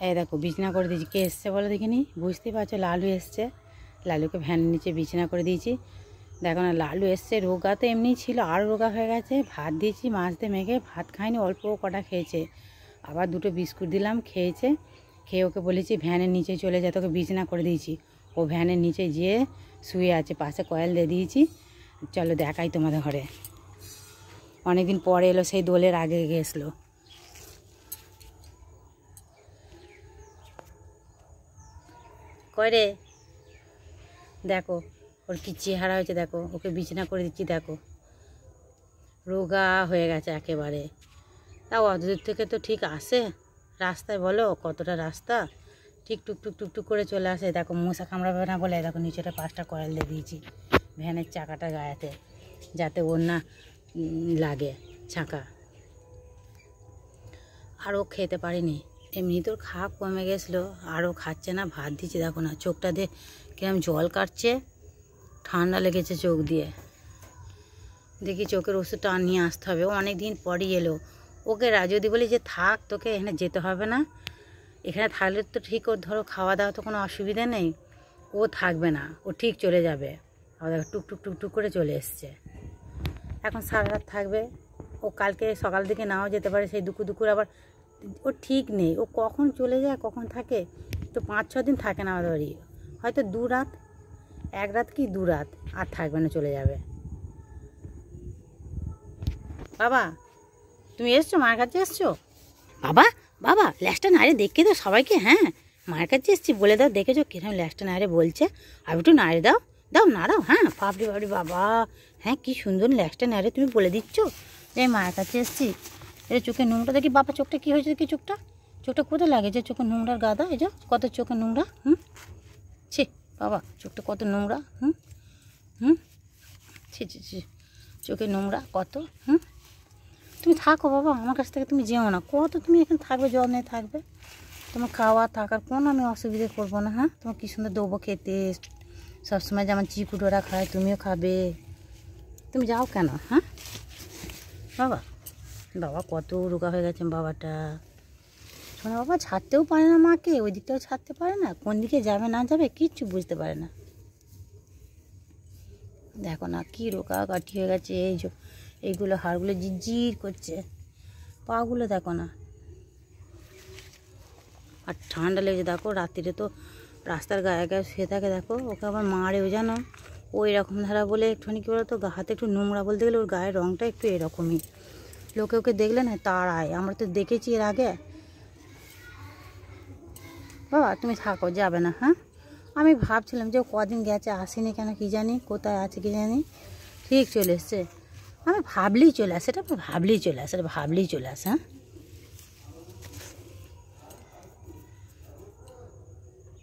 এই দেখো বিছানা করে দিয়েছি। কে এসছে বলো দেখিনি? বুঝতেই পারছো, লালু এসছে। লালুকে ভ্যানের নিচে বিছানা করে দিয়েছি। দেখো না, লালু এসছে, রোগা তো এমনিই ছিল, আরও রোগা হয়ে গেছে। ভাত দিয়েছি মাছ দিয়ে মেখে, ভাত খায়নি, অল্প কটা খেয়েছে। আবার দুটো বিস্কুট দিলাম, খেয়েছে। খেয়ে ওকে বলেছি ভ্যানের নিচে চলে যেতে, ওকে বিছানা করে দিয়েছি। ও ভ্যানের নিচে যেয়ে শুয়ে আছে, পাশে কয়েল দিয়ে দিয়েছি। চলো দেখাই তোমাদের ঘরে। অনেকদিন পরে এলো, সেই দোলের আগে গেছিলো। কয় রে, দেখো ওর কি চেহারা হয়েছে, দেখো ওকে বিছানা করে দিচ্ছি, দেখো রোগা হয়ে গেছে একেবারে। তাও অতদূর থেকে তো ঠিক আসে রাস্তায়, বলো কতটা রাস্তা, ঠিক টুকটুক টুকটুক করে চলে আসে। দেখো মশা কামড়াবে না বলে দেখো নিচেটা 5টা কয়েল দিয়ে দিয়েছি ভ্যানের চাকাটা গায়েতে, যাতে ওর না লাগে ছাঁকা। আরও খেতে পারিনি, এমনি তোর খাওয়া কমে গেছিলো, আরও খাচ্ছে না। ভাত দিচ্ছি, দেখো না চোখটা দিয়ে কিরম জল কাটছে, ঠান্ডা লেগেছে চোখ দিয়ে। দেখি চোখের ওষুধটা নিয়ে আসতে হবে। ও অনেক দিন পরই এলো। ওকে যদি বলি যে থাক, তোকে এখানে যেতে হবে না, এখানে থাকলে তো ঠিক ওর ধরো খাওয়া দাওয়া তো কোনো অসুবিধা নেই, ও থাকবে না, ও ঠিক চলে যাবে। আবার টুকটুক টুকটুক করে চলে এসছে। এখন সারা রাত থাকবে। ও কালকে সকাল দিকে নাও যেতে পারে, সেই দুপুর আবার ও ঠিক নেই, ও কখন চলে যায় কখন থাকে। তো 5-6 দিন থাকে না আমাদের বাড়ি, হয়তো 2 রাত, 1 রাত কি 2 রাত, আর থাকবে না, চলে যাবে। বাবা তুমি এসছো, মায়ের কাছে এসছো? বাবা বাবা ল্যাসটা নাড়ে দেখে দাও সবাইকে। হ্যাঁ মায়ের কাছে এসছি বলে দাও, দেখেছো কিরকম ল্যাসটা নাড়ে বলছে, আর একটু নাড়ে দাও, দাও নাড়াও। হ্যাঁ বাপরে বাপরে বাবা, হ্যাঁ কি সুন্দর ল্যাসটা নাড়ে, তুমি বলে দিচ্ছ যে মায়ের কাছে এসছি। এটা চোখে নোংরা দেখি, বাবা চোখটা কী হয়েছে দেখি, চোখটা কোথায় লাগে যে চোখে নোংরার গাদা, এই যে কত চোখে নোংরা। ছি বাবা, চোখটা কত নোংরা। ছি ছি ছি, চোখে নোংরা কত। তুমি থাকো বাবা, আমার কাছ থেকে তুমি যেও না, কত তুমি এখানে থাকবে, যত্নে থাকবে। তোমার খাওয়া থাকার কোনো আমি অসুবিধে করবো না। হ্যাঁ তোমার কী সুন্দর দেবো খেতে, সবসময় যেমন চিকুটোরা খায় তুমিও খাবে। তুমি যাও কেন? হ্যাঁ বাবা, বাবা কত রোগা হয়ে গেছে বাবাটা। শোনো বাবা, ছাড়তেও পারে না মাকে, ওই দিকটাও ছাড়তে পারে না, কোন দিকে যাবে না যাবে কিচ্ছু বুঝতে পারে না। দেখো না কি রোগা কাঠি হয়ে গেছে, এই যে এইগুলো হাড়গুলো জিরজির করছে, পাগুলো দেখো না। আর ঠান্ডা লেগেছে, দেখো রাত্রিরে তো রাস্তার গায়ে গায়ে শুয়ে থাকে, দেখো ওকে আবার মারেও জানো। ও এরকম ধারা বলে একটুখানি কী বলতো, হাতে একটু নোংরা বলতে গেলে ওর গায়ের রঙটা একটু এরকমই, লোকে ওকে দেখলে না তাড়ায়, আমরা তো দেখেছি এর আগে। বাবা তুমি থাকো, যাবে না। হ্যাঁ আমি ভাবছিলাম যে কদিন গেছে আসেনি কেন, কী জানি কোথায় আছে কী জানি, ঠিক চলে এসছে। আমি ভাবলেই চলে আসে, এটা ভাবলেই চলে আসে, এটা ভাবলেই চলে আসে। হ্যাঁ